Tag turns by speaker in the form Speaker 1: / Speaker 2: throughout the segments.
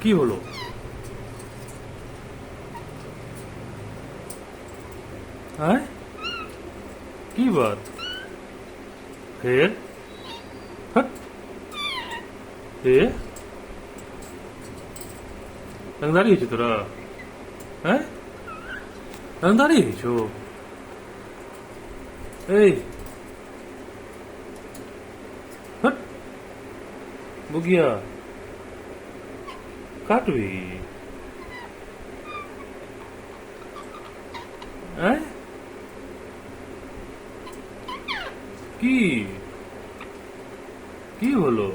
Speaker 1: কি হলো? হ্যাঁ, কি বাত? ফের হট এ রংদারি হয়েছে তোরা? হ্যাঁ, রংদারি হয়েছ? এই হট বুগিয়া কাটবি? হ্যাঁ, কি কি হলো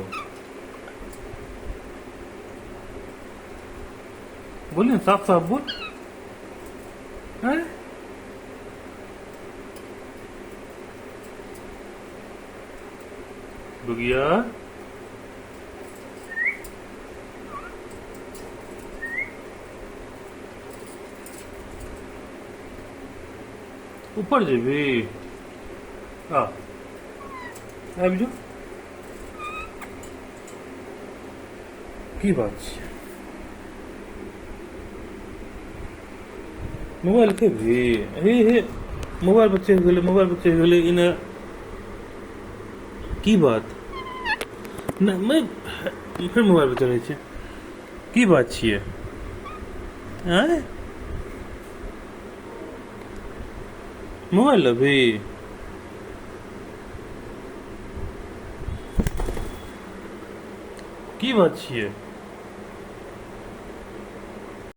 Speaker 1: বলি না, সাফ সাফ বল। হ্যাঁ, बुगिया ऊपर जेबी आ आबि जो की बात छै? मोबाइल के भी हे हे मोबाइल बच्चे हो गेले, मोबाइल बच्चे हो गेले इन की बात ना मैं फिर मोबाइल बच्चे रहे छे की बात छिए? हैं मोबाइल अभी की बात छिए?